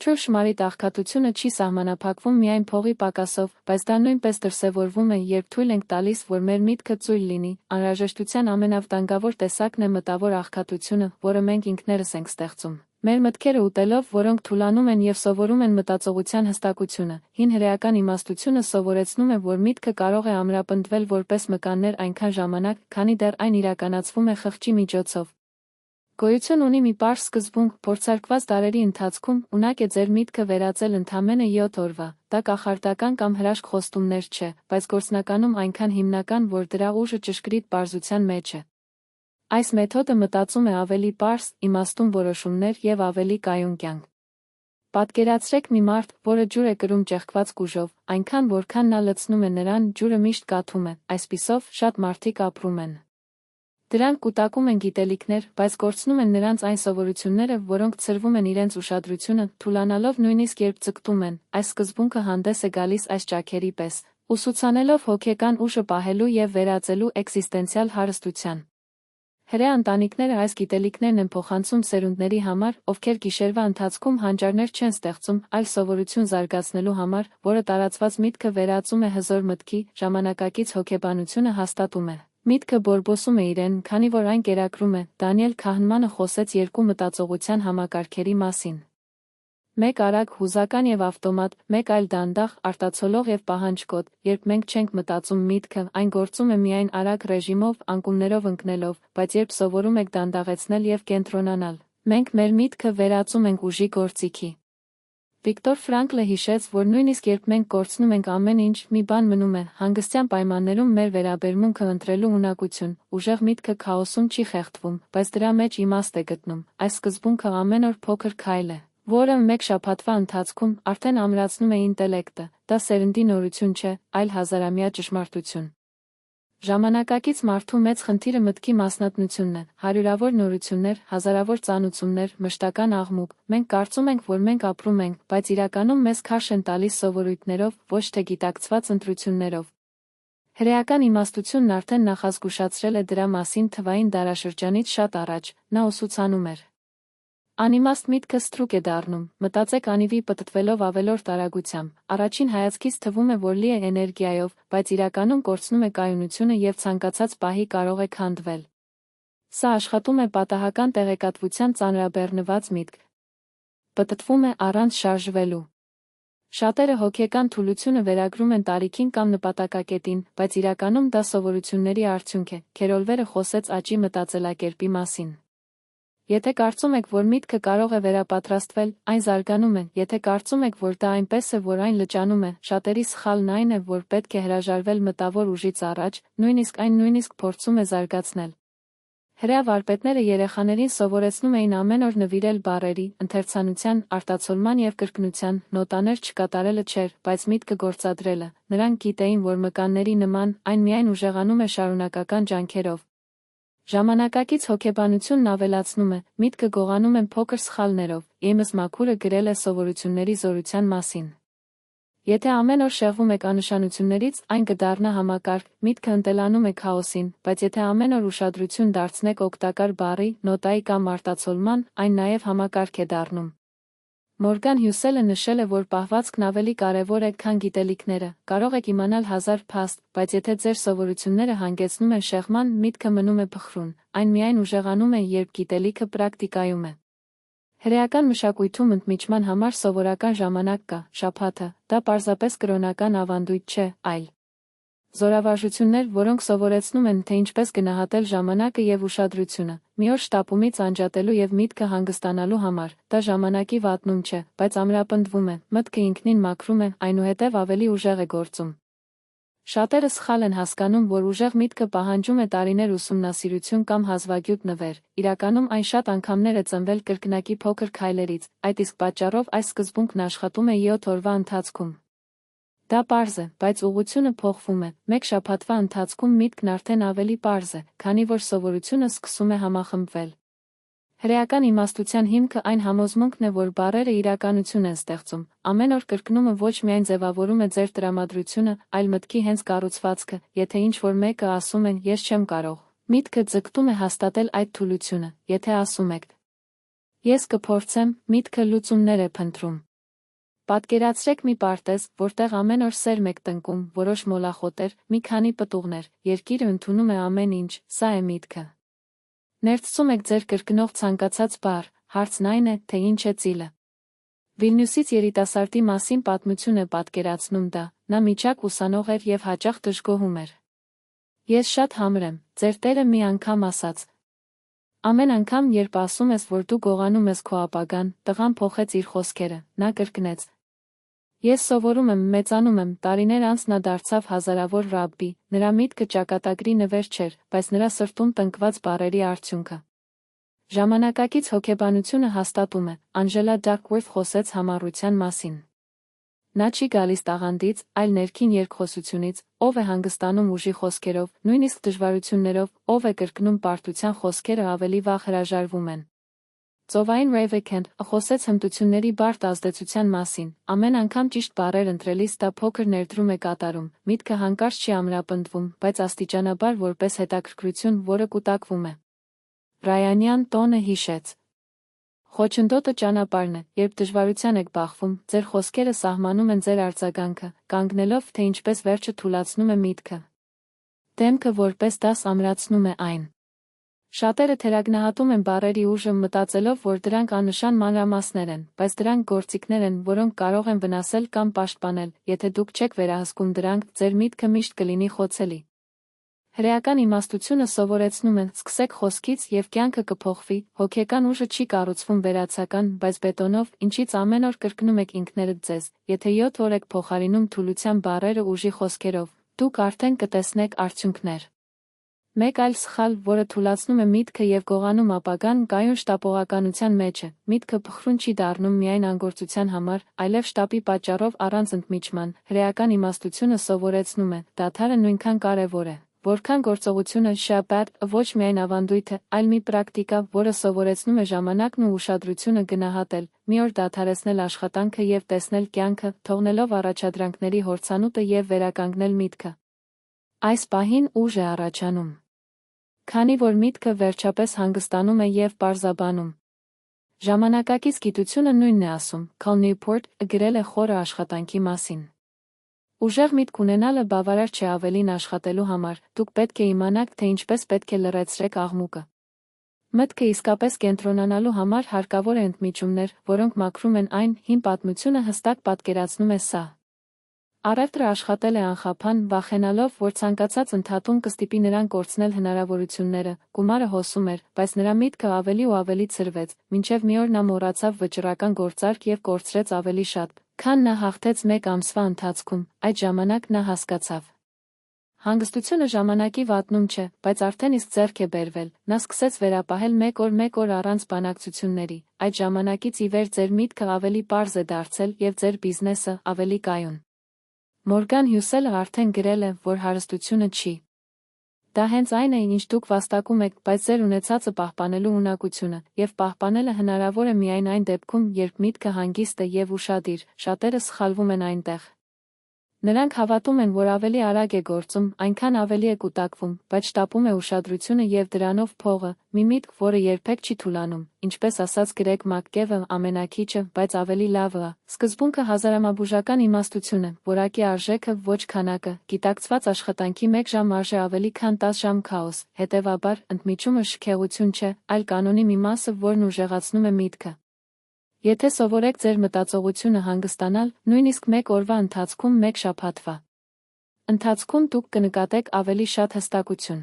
Առողջով շմարիտ աղքատությունը չի սահմանափակվում միայն փողի պակասով, բայց դա նույնպես դրսևորվում է, երբ թույլ ենք տալիս, որ մեր միտքը ծույլ լինի։ Անհրաժեշտության ամենավտանգավոր տեսակն է մտավոր աղքատությունը, որը մենք ինքներս ենք ստեղծում։ Մեր մտքերը ուտելով, որոնք թուլանում են և սովորում են մտածողության հստակությունը, հին հրեական իմաստությունը սովորեցնում է, որ միտքը կարող է ամրապնդվել որպես մկաններ այնքան ժամանակ, քանի դեռ այն իրականացվում է խղճի միջոցով։ Գոյություն ունի մի պարզ սկզբունք, փորձարկված դարերի ընթացքում, ունակ է ձեր միտքը վերածել ընդամենը 7 օրվա, դա կախարդական կամ հրաշք խոստումներ չէ, բայց գործնականում այնքան հիմնական, որ դրա ուժը ճշգրիտ պարզության մեջ է։ Այս մեթոդը մտածում է ավելի պարզ, իմաստուն որոշումներ և ավելի կայուն կյանք։ Պատկերացրեք մի մարդ, որը ջուր է կրում ճեղքված կուժով, այնքան որքան նա լցնում է նրան, ջուրը միշտ կաթում է, այսպիսով, շատ մարդիկ ապրում են։ Դրանք կուտակում են գիտելիքներ, բայց կորցնում են նրանց այն սովորությունները, որոնք ցրվում են իրենց ուշադրությունը, թուլանալով նույնիսկ երբ ձգտում են, այս սկզբունքը հանդես է գալիս այս ճաքերի պես, ուսուցանելով հոգեկան ուժը պահելու և վերածելու էքզիստենցիալ հարստության։ Հրեա ընտանիքները այս գիտելիքներն են փոխանցում սերունդների համար, ովքեր գիշերվա ընթացքում հանճարներ չեն ստեղծում, այլ սովորություն զարգացնելու համար, որը տարածված միտքը վերածում է հզոր մտքի, ժամանակակից հոգեբանությունը հաստատում է։ Միտքը բորբոսում է իրեն, քանի որ այն կերակրում է։ Դանիել Քահնմանը խոսեց երկու մտածողության համակարգերի մասին։ Մեկ արագ, հուզական և ավտոմատ, մեկ այլ դանդաղ, արտացոլող և պահանջկոտ։ Երբ մենք չենք մտածում միտքը, այն գործում է միայն արագ ռեժիմով, անկումներով ընկնելով, բայց երբ սովորում եք դանդաղեցնել և կենտրոնանալ, մենք մեր միտքը վերածում ենք ուժի գործիքի։ Վիկտոր Ֆրանկլը հիշեց, որ նույնիսկ երբ մենք կորցնում ենք ամեն ինչ, մի բան մնում է, հանգստյան պայմաններում մեր վերաբերմունքը ընտրելու ունակություն, ուժեղ միտքը քաոսում չի խեղդվում, բայց դրա մեջ իմաստ է գտնում։ Այս սկզբունքը ամեն օր փոքր քայլ է, որը մեկ շաբաթվա ընթացքում արդեն ամրացնում է ինտելեկտը, դա սերնդի նորություն չէ, այլ հազարամյա ճշմարտություն։ Ժամանակակից մարդու մեծ խնդիրը մտքի մասնատությունն է, հարյուրավոր նորություններ, հազարավոր ծանուցումներ, մշտական աղմուկ, մենք կարծում ենք, որ մենք ապրում ենք, բայց իրականում մեզ քարշ են տալիս սովորույթներով, ոչ թե գիտակցված ընտրություններով։ Հրեական իմաստությունն արդեն նախազգուշացրել է դրա մասին թվային դարաշրջանից շատ առաջ, նա ուսուցանում էր. Անիմաստ միտքը ստրուկ է դառնում, մտածեք անիվի պտտվելով ավելորդ արագությամբ, առաջին հայացքից թվում է, որ լի է էներգիայով, բայց իրականում կորցնում է կայունությունը և ցանկացած պահի կարող է քանդվել։ Սա աշխատում է պատահական տեղեկատվության ծանրաբեռնված միտք։ Պտտվում է առանց շարժվելու։ Շատերը հոգեկան թուլությունը վերագրում են տարիքին կամ նպատակակետին, բայց իրականում դա սովորությունների արդյունք է։ Քերոլվերը խոսեց աճի մտածելակերպի մասին։ Եթե կարծում եք, որ միտքը կարող է վերապատրաստվել, այն զարգանում է, եթե կարծում եք, որ դա այնպես է, որ այն լճանում է, շատերի սխալն այն է, որ պետք է հրաժարվել մտավոր ուժից առաջ, նույնիսկ այն փորձում է զարգացնել։ Հրեա վարպետները երեխաներին սովորեցնում էին ամեն օր նվիրել բառերի, ընթերցանության, արտացոլման և կրկնության, նոտաներ չկատարելը չէր, բայց միտքը գործադրելը։ Նրանք գիտեին, որ մկանների նման, այն միայն ուժեղանում է շարունակական ջանքերով։ Ժամանակակից հոգեբանությունն ավելացնում է, միտքը գողանում են փոքր սխալներով, Եմս Մաքուրը գրել է սովորությունների զորության մասին։ Եթե ամեն օր շեղվում եք աննշանություններից, այն կդառնա համակարգ, միտքը ընտելանում է քաոսին, բայց եթե ամեն օր ուշադրություն դարձնեք օգտակար բառի, նոտայի կամ արտացոլման, այն նաև համակարգ է դառնում։ Մորգան Հյուսելը նշել է, որ պահվածքն ավելի կարևոր է, քան գիտելիքները։ Կարող եք իմանալ 1000 փաստ, բայց եթե ձեր սովորությունները հանգեցնում են շեղման, միտքը մնում է փխրուն, այն միայն ուժեղանում է, երբ գիտելիքը պրակտիկայում է։ Հրեական մշակույթում ընդմիջման համար սովորական ժամանակ կա, շաբաթը, դա պարզապես կրոնական ավանդույթ չէ, այլ զորավարժություններ, որոնք սովորեցնում են, թե ինչպես գնահատել ժամանակը և ուշադրությունը, մի օր շտապումից անջատելու և միտքը հանգստանալու համար, դա ժամանակի վատնում չէ, բայց ամրապնդվում է, մտքը ինքնին մաքրում է, այնուհետև ավելի ուժեղ է գործում։ Շատերը սխալ են հասկանում, որ ուժեղ միտքը պահանջում է տարիներ ուսումնասիրություն կամ հազվագյուտ նվեր, իրականում այն շատ անգամներ է ծնվել կրկնակի փոքր քայլերից, այդ իսկ պատճառով այս սկզբունքն աշխատում է 7 օրվա ընթացքում։ Դա պարզ է, բայց ուղղությունը փոխվում է, մեկ շաբաթվա ընթացքում միտքն արդեն ավելի պարզ է, քանի որ սովորությունը սկսում է համախմբվել։ Հրեական իմաստության հիմքը այն համոզմունքն է, որ բառերը իրականություն են ստեղծում, ամեն օր կրկնումը ոչ միայն ձևավորում է ձեր տրամադրությունը, այլ մտքի հենց կառուցվածքը, եթե ինչ-որ մեկը ասում են, ես չեմ կարող, միտքը ձգտում է հաստատել այդ թուլությունը, եթե ասում եք, ես կփորձեմ, միտքը լուծումներ է փնտրում։ Պատկերացրեք մի պարտեզ, որտեղ ամեն օր սերմ եք տնկում, որոշ մոլախոտեր, մի քանի պտուղներ, երկիրը ընդունում է ամեն ինչ, սա է միտքը։ Ներծծում եք ձեր կրկնող ցանկացած բառ, հարցն այն է, թե ինչ է ծիլը։ Վիլնյուսից երիտասարդի մասին պատմություն է պատկերացնում դա, նա միջակ ուսանող էր և հաճախ դժգոհում էր։ Ես շատ համր եմ, ձեր տերը մի անգամ ասաց։ Ամեն անգամ, երբ ասում ես, որ դու գողանում ես քո ապագան, տղան փոխեց իր խոսքերը, նա կրկնեց. Ես սովորում եմ, մեծանում եմ, տարիներ անց նա դարձավ հազարավոր ռաբբի, նրա միտքը ճակատագրի նվեր չէր, բայց նրա սրտում տնկված բառերի արդյունքը։ Ժամանակակից հոգեբանությունը հաստատում է, Անջելա Դակվորթ խոսեց համառության մասին։ Նա չի գալիս տաղանդից, այլ ներքին երկխոսությունից, ով է հանգստանում ուժի խոսքերով, նույնիսկ դժվարություններով, ով է կրկնում պարտության խոսքերը ավելի վաղ հրաժարվում են։ Ծովային Ռեյվեքենդ խոսեց հմտությունների բարդ ազդեցության մասին, ամեն անգամ ճիշտ բառեր ընտրելիս դա փոքր ներդրում է կատարում, միտքը հանկարծ չի ամրապնդվում, բայց աստիճանաբար որպես հետաքրքրություն, որը կուտակվում է։ Ռայանյան տոնը հիշեց. Խոչընդոտը ճանապարհն է, երբ դժվարության եք բախվում, ձեր խոսքերը սահմանում են ձեր արձագանքը, կանգնելով, թե ինչպես վերջը թուլացնում է միտքը։ Դեմքը որպես դաս ամրացնում է այն։ Շատերը թերագնահատում են բառերի ուժը, մտածելով, որ դրանք աննշան մանրամասներ են, բայց դրանք գործիքներ են, որոնք կարող են վնասել կամ պաշտպանել, եթե դուք չեք վերահսկում դրանք, ձեր միտքը միշտ կլինի խոցելի։ Հրեական իմաստությունը սովորեցնում են, սկսեք խոսքից և կյանքը կփոխվի, հոգեկան ուժը չի կառուցվում վերացական, բայց բետոնով, ինչից ամեն օր կրկնում եք ինքներդ ձեզ, եթե 7 օր եք փոխարինում թուլության բառերը ուժի խոսքերով, դուք արդեն կտեսնեք արդյունքներ։ Մեկ այլ սխալ, որը թուլացնում է միտքը և գողանում ապագան, կայուն շտապողականության մեջ է, միտքը փխրուն չի դառնում միայն անգործության համար, այլև շտապի պատճառով առանց ընդմիջման, հրեական իմաստությունը սովորեցնում է, դադարը նույնքան կարևոր է, որքան գործողությունը շաբաթ, ոչ միայն ավանդույթ է, այլ մի պրակտիկա, որը սովորեցնում է ժամանակն ու ուշադրությունը գնահատել, մի օր դադարեցնել աշխատանքը և տեսնել կյանքը, թողնելով առաջադրանքների հորցանուտը և վերականգնել միտքը։ Այս պահին ուժ է առաջանում։ Քանի որ միտքը վերջապես հանգստանում է և պարզաբանում։ Ժամանակակից գիտությունը նույնն է ասում, Cal Newport գրել է խորը աշխատանքի մասին։ Ուժեղ միտք ունենալը բավարար չէ ավելին աշխատելու համար, դուք պետք է իմանաք, թե ինչպես պետք է լրացրեք աղմուկը։ Մտքը իսկապես կենտրոնանալու համար հարկավոր է ընդմիջումներ, որոնք մաքրում են այն, հին պատմությունը հստակ պատկերացնում է սա։ Առևտրը աշխատել է անխափան, վախենալով, որ ցանկացած ընդհատում կստիպի նրան կորցնել հնարավորությունները, գումարը հոսում էր, բայց նրա միտքը ավելի ու ավելի ցրվեց, մինչև մի օր նա մոռացավ վճռական գործարք և կորցրեց ավելի շատ, քան նա հաղթեց մեկ ամսվա ընթացքում, այդ ժամանակ նա հասկացավ։ Հանգստությունը ժամանակի վատնում չէ, բայց արդեն իսկ ձեռք է բերվել, նա սկսեց վերապահել մեկ օր առանց բանակցությունների, այդ ժամանակից ի վեր ձեր միտքը ավելի պարզ է դարձել և ձեր բիզնեսը ավելի կայուն։ Մորգան Հյուսելը արդեն գրել է, որ հարստությունը չի։ Դա հենց այն է, ինչ դուք վաստակում եք, բայց ձեր ունեցածը պահպանելու ունակությունը, և պահպանելը հնարավոր է միայն այն դեպքում, երբ միտքը հանգիստ է և ուշադիր, շատերը սխալվում են այնտեղ։ Նրանք հավատում են, որ ավելի արագ է գործում, այնքան ավելի է կուտակվում, բայց շտապում է ուշադրությունը և դրանով փողը, մի միտք, որը երբեք չի թուլանում, ինչպես ասաց Գրեգ Մակգևը, ամենաքիչը, բայց ավելի լավը է։ Սկզբունքը հազարամաբուժական իմաստություն է, որակի արժեքը, ոչ քանակը, գիտակցված աշխատանքի 1 ժամ արժե ավելի քան 10 ժամ քաոս, հետևաբար, ընդմիջումը շքեղություն չէ, այլ կանոնի մի մասը, որն ուժեղացնում է միտքը։ Եթե սովորեք ձեր մտածողությունը հանգստանալ, նույնիսկ 1 օրվա ընթացքում 1 շաբաթվա ընթացքում դուք կնկատեք ավելի շատ հստակություն։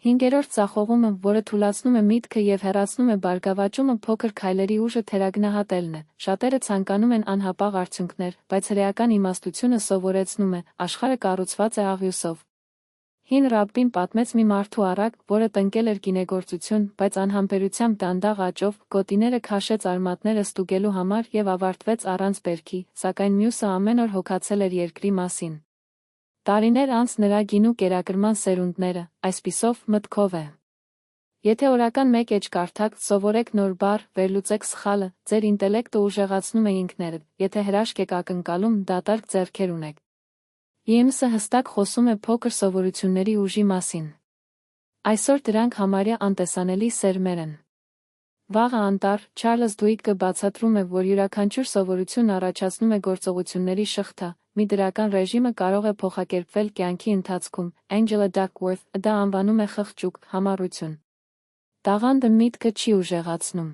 5-րդ ձախողումը, որը թուլացնում է միտքը և հեռացնում է բարգավաճումը, փոքր քայլերի ուժը թերագնահատելն է։ Շատերը ցանկանում են անհապաղ արդյունքներ, բայց հրեական իմաստությունը սովորեցնում է, աշխարհը կառուցված է աղյուսով։ Հին ռաբբին պատմեց մի մարդու առակ, որը տնկել էր գինեգործություն, բայց անհամբերությամբ դանդաղ աճով, գոտիները քաշեց արմատները ստուգելու համար և ավարտվեց առանց բերքի, սակայն մյուսը ամեն օր հոգացել էր երկրի մասին։ Տարիներ անց նրա գինու կերակրման սերունդները, այսպիսով, մտքով է։ Եթե օրական 1 էջ կարդաք, սովորեք նոր բառ, վերլուծեք սխալը, ձեր ինտելեկտը ուժեղացնում է ինքներդ, եթե հրաշք եք ակնկալում, դատարկ ձեռքեր ունեք։ Յեմսը հստակ խոսում է փոքր սովորությունների ուժի մասին։ Այսօր դրանք համարյա անտեսանելի սերմեր են։ Վաղը անտառ Չարլզ Դուիկը բացատրում է, որ յուրաքանչյուր սովորություն առաջացնում է գործողությունների շղթա, մի դրական ռեժիմը կարող է փոխակերպվել կյանքի ընթացքում, Angela Duckworth դա անվանում է խղճուկ, համառություն։ Տաղանդը միտքը չի ուժեղացնում։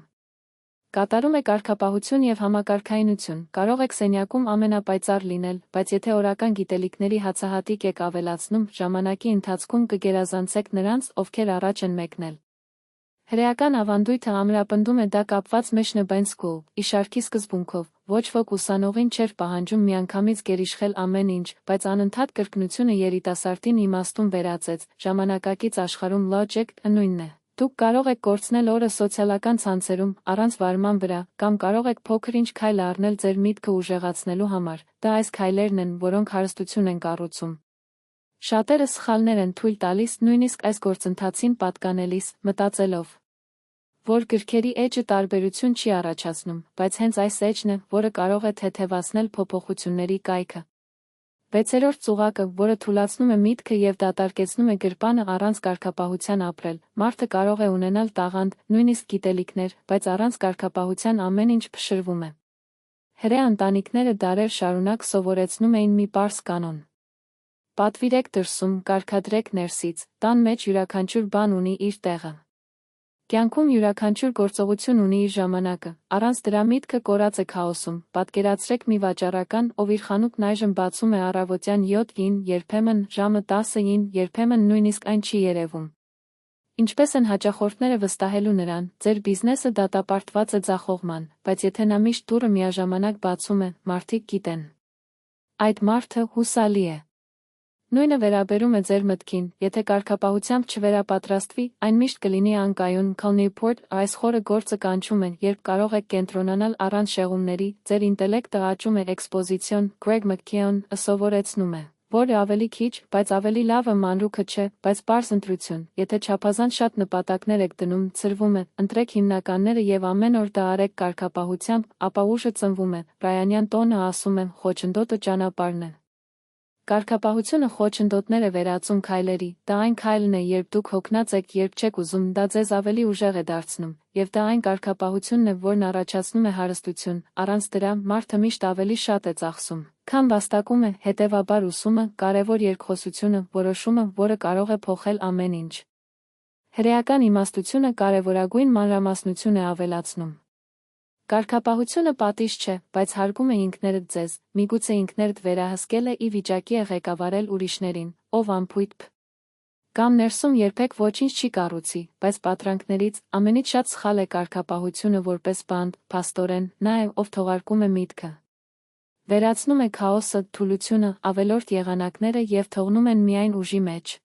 Կատարում է կարգապահություն և համակարգայնություն, կարող եք սենյակում ամենապայծառ լինել, բայց եթե օրական գիտելիքների հացահատիկ եք ավելացնում, ժամանակի ընթացքում կգերազանցեք նրանց, ովքեր առաջ են մեկնել։ Հրեական ավանդույթը ամրապնդում է դա կապված Mesh-Neben School, իշարքի սկզբունքով, ոչ ոք ուսանողին չէր պահանջում միանգամից գերիշխել ամեն ինչ, բայց անընդհատ կրկնությունը երիտասարդին իմաստուն վերածեց, ժամանակակից աշխարհում logic-ը նույնն է։ Դուք կարող եք կորցնել օրը սոցիալական ցանցերում, առանց վարման վրա, կամ կարող եք փոքր-ինչ քայլ առնել ձեր միտքը ուժեղացնելու համար, դա այս քայլերն են, որոնք հարստություն են կառուցում։ Շատերը սխալներ են թույլ տալիս նույնիսկ այս գործընթացին պատկանելիս, մտածելով, որ գրքերի էջը տարբերություն չի առաջացնում, բայց հենց այս էջն է, որը կարող է թեթևացնել փոփոխությունների կայքը։ 6-րդ ծուղակը, որը թուլացնում է միտքը և դատարկեցնում է գրպանը առանց կարգապահության ապրել, մարդը կարող է ունենալ տաղանդ, նույնիսկ գիտելիքներ, բայց առանց կարգապահության ամեն ինչ փշրվում է։ Հրեա ընտանիքները դարեր շարունակ սովորեցնում էին մի պարզ կանոն. պատվիրեք դրսում, կարգադրեք ներսից, տան մեջ յուրաքանչյուր բան ունի իր տեղը։ Կյանքում յուրաքանչյուր գործողություն ունի իր ժամանակը, առանց դրա միտքը կորած է քաոսում, պատկերացրեք մի վաճառական, ով իր խանութն այժմ բացում է առավոտյան 7-ին, երբեմն ժամը 10-ին, երբեմն նույնիսկ այն չի երևում։ Ինչպես են հաճախորդները վստահելու նրան, ձեր բիզնեսը դատապարտված է ձախողման, բայց եթե նա միշտ դուռը միաժամանակ բացում է, մարդիկ գիտեն։ Այդ մարդը հուսալի է։ Նույնը վերաբերում է ձեր մտքին, եթե կարգապահությամբ չվերապատրաստվի, այն միշտ կլինի անկայուն, Newport, այս խորը գործը կանչում է, երբ կարող եք կենտրոնանալ առանց շեղումների, ձեր ինտելեկտը աճում է էքսպոզիցիոն, Greg McKeown-ը սովորեցնում է, որը ավելի քիչ, բայց ավելի լավը մանրուքը չէ, բայց պարզ ընտրություն, եթե չափազանց շատ նպատակներ եք դնում, ցրվում է, ընտրեք հիմնականները և ամեն օր դա արեք կարգապահությամբ, ապա ուժը ծնվում է, Բրայանյան տոնը ասում է, խոչընդոտը ճանապարհն է։ Կարգապահությունը խոչընդոտներ է վերածում քայլերի, դա այն քայլն է, երբ դուք հոգնած եք, երբ չեք ուզում, դա ձեզ ավելի ուժեղ է դարձնում, և դա այն կարգապահությունն է, որն առաջացնում է հարստություն, առանց դրա, մարդը միշտ ավելի շատ է ծախսում, քան վաստակում է, հետևաբար ուսումը, կարևոր երկխոսությունը, որոշումը, որը կարող է փոխել ամեն ինչ։ Հրեական իմաստությունը կարևորագույն մանրամասնություն է ավելացնում։ Կարգապահությունը պատիժ չէ, բայց հարգում է ինքներդ ձեզ, միգուցե ինքներդ վերահսկել է ի վիճակի է ղեկավարել ուրիշներին, ով անփույթ կամ ներսում երբեք ոչինչ չի կառուցի, բայց պատրանքներից ամենից շատ սխալ է կարգապահությունը որպես բանդ, փաստորեն, նա է, ով թողարկում է միտքը։ Վերացնում է քաոսը, թուլությունը, ավելորդ եղանակները և թողնում են միայն ուժի մեջ։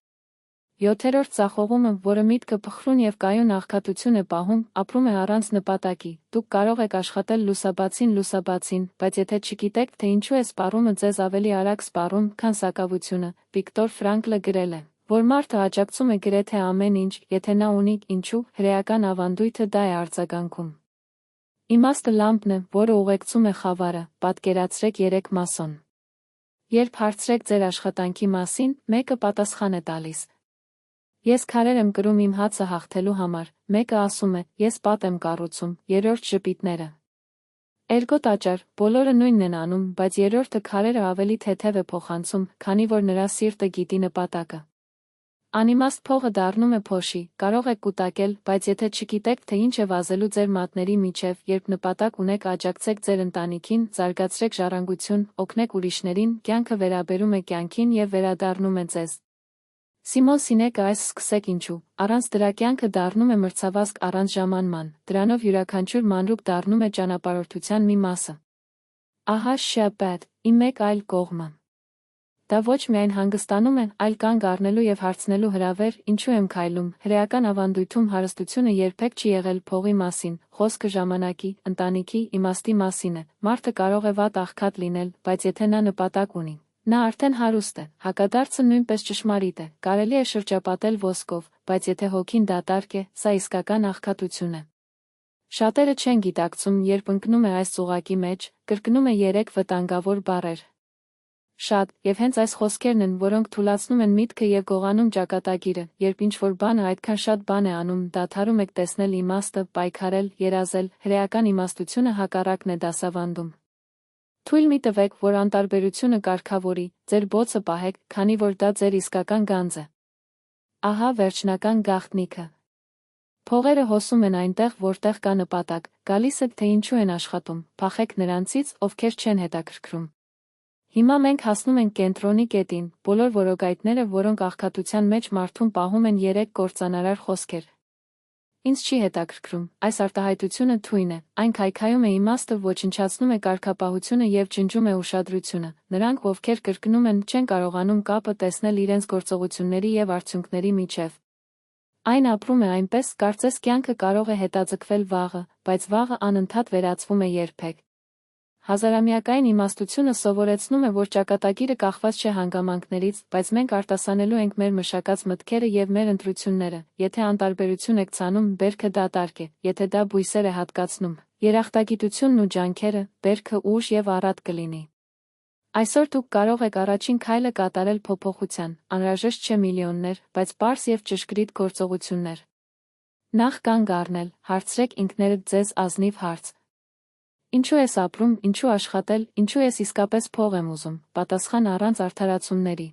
7-րդ ձախողումը, որը միտքը փխրուն և կայուն աղքատություն է պահում, ապրում է առանց նպատակի, դուք կարող եք աշխատել լուսաբացին, բայց եթե չգիտեք, թե ինչու է սպառումը ձեզ ավելի արագ սպառում, քան սակավությունը, Վիկտոր Ֆրանկլը գրել է, որ մարդը աջակցում է գրեթե ամեն ինչ, եթե նա ունի ինչու, հրեական ավանդույթը դա է արձագանքում։ Իմաստը լամպն է, որը ուղեկցում է խավարը, պատկերացրեք 3 մասոն։ Երբ հարցրեք ձեր աշխատանքի մասին, մեկը պատասխան է տալիս. Ես քարեր եմ կրում իմ հացը հաղթելու համար, մեկը ասում է, ես պատ եմ կառուցում, երրորդ ժպիտները։ Էրգո տաճար, բոլորը նույնն են անում, բայց երրորդը քարերը ավելի թեթև է փոխանցում, քանի որ նրա սիրտը գիտի նպատակը։ Անիմաստ փողը դառնում է փոշի, կարող եք կուտակել, բայց եթե չգիտեք, թե ինչ է վազելու ձեր մատների միջև, երբ նպատակ ունեք, աջակցեք ձեր ընտանիքին, զարգացրեք ժառանգություն, օգնեք ուրիշներին, կյանքը վերաբերում է կյանքին և վերադառնում է ձեզ։ Սիմոն Սինեկը այս սկսեք ինչու, առանց դրա կյանքը դառնում է մրցավազք առանց ժամանման, դրանով յուրաքանչյուր մանրուք դառնում է ճանապարհորդության մի մասը։ Ահա շաբաթ, իմ մեկ այլ կողմը։ Դա ոչ միայն հանգստանում է, այլ կանգ առնելու և հարցնելու հրավեր, ինչու եմ քայլում, հրեական ավանդույթում հարստությունը երբեք չի եղել փողի մասին, խոսքը ժամանակի, ընտանիքի, իմաստի մասին է, մարդը կարող է վատ աղքատ լինել, բայց եթե նա նպատակ ունի, նա արդեն հարուստ է, հակադարձը նույնպես ճշմարիտ է, կարելի է շրջապատել ոսկով, բայց եթե հոգին դատարկ է, սա իսկական աղքատություն է։ Շատերը չեն գիտակցում, երբ ընկնում է այս ծուղակի մեջ, կրկնում է 3 վտանգավոր բառեր։ Շատ, եւ հենց այս խոսքերն են, որոնք թուլացնում են միտքը եւ գողանում ճակատագիրը, երբ ինչ-որ բանը այդքան շատ բան է անում, դադարում եք տեսնել իմաստը, պայքարել, երազել, հրեական իմաստությունը հակառակն է դասավանդում։ Թույլ մի տվեք, որ անտարբերությունը կարգավորի, ձեր բոցը պահեք, քանի որ դա ձեր իսկական գանձ է։ Ահա վերջնական գաղտնիքը։ Փողերը հոսում են այնտեղ, որտեղ կա նպատակ, գալիս եք թե ինչու են աշխատում, փախեք նրանցից, ովքեր չեն հետաքրքրում։ Հիմա մենք հասնում ենք կենտրոնի կետին, բոլոր որոգայթները, որոնք աղքատության մեջ մարդուն պահում են երեք կործանարար խոսքեր։ Ինձ չի հետաքրքրում, այս արտահայտությունը թույն է, այն քայքայում է իմաստը, ոչնչացնում է կարգապահությունը եւ ջնջում է ուշադրությունը, նրանք, ովքեր կրկնում են, չեն կարողանում կապը տեսնել իրենց գործողությունների եւ արդյունքների միջև։ Այն ապրում է այնպես, կարծես կյանքը կարող է հետաձգվել վաղը, բայց վաղը անընդհատ վերածվում է երբեք։ Հազարամյակային իմաստությունը սովորեցնում է, որ ճակատագիրը կախված չէ հանգամանքներից, բայց մենք արտասանելու ենք մեր մշակած մտքերը եւ մեր ընտրությունները։ Եթե անտարբերություն եք ցանում, բերքը դատարկ է, եթե դա բույսեր է հատկացնում, երախտագիտությունն ու ջանքերը, բերքը ուժ եւ առատ կլինի։ Այսօր դուք կարող եք առաջին քայլը կատարել փոփոխության, անհրաժեշտ չէ միլիոններ, բայց պարզ եւ ճշգրիտ գործողություններ։ Նախ կանգ առնել, հարցրեք ինքներդ ձեզ ազնիվ հարց. Ինչու ես ապրում, ինչու աշխատել, ինչու ես իսկապես փող եմ ուզում, պատասխան առանց արդարացումների։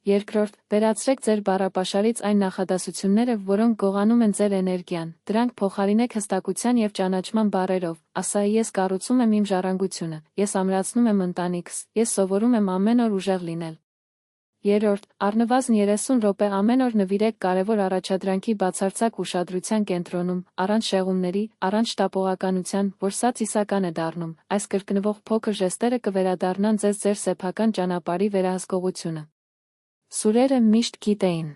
Երկրորդ, վերացրեք ձեր բառապաշարից այն նախադասությունները, որոնք գողանում են ձեր էներգիան, դրանք փոխարինեք հստակության եւ ճանաչման բառերով, ասա ես կառուցում եմ իմ ժառանգությունը, ես ամրացնում եմ ընտանիքս, ես սովորում եմ ամեն օր ուժեղ լինել։ Երրորդ, առնվազն 30 րոպե ամեն օր նվիրեք կարևոր առաջադրանքի բացարձակ ուշադրության կենտրոնում, առանց շեղումների, առանց շտապողականության, որ սա ծիսական է դառնում, այս կրկնվող փոքր ժեստերը կվերադառնան ձեր սեփական ճանապարհի վերահսկողությունը։ Սուրերը միշտ գիտեին։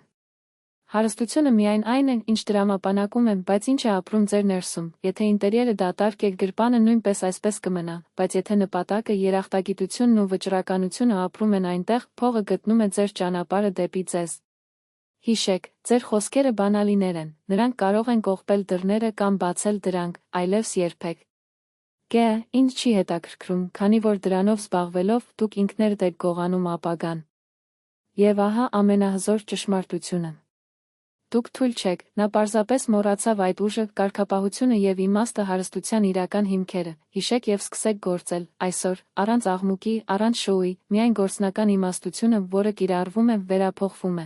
Հարստությունը միայն այն է, ինչ դրամապանակում է, բայց ինչ է ապրում ձեր ներսում, եթե ինտերիերը դատարկ է, գրպանը նույնպես այսպես կմնա, բայց եթե նպատակը, երախտագիտությունն ու վճռականությունը ապրում են այնտեղ, փողը գտնում է ձեր ճանապարհը դեպի ձեզ։ Հիշեք, ձեր խոսքերը բանալիներ են, նրանք կարող են կողպել դռները կամ բացել դրանք, այլևս երբեք։ Ինձ չի հետաքրքրում, քանի որ դրանով զբաղվելով դուք ինքներդ եք գողանում ապագան։ Եվ ահա ամենահզոր ճշմարտությունը։ Դուք թույլ չեք, նա պարզապես մոռացավ այդ ուժը, կարգապահությունը եւ իմաստը հարստության իրական հիմքերը, հիշեք եւ սկսեք գործել, այսօր, առանց աղմուկի, առանց շոուի, միայն գործնական իմաստությունը, որը կիրառվում է, վերափոխվում է։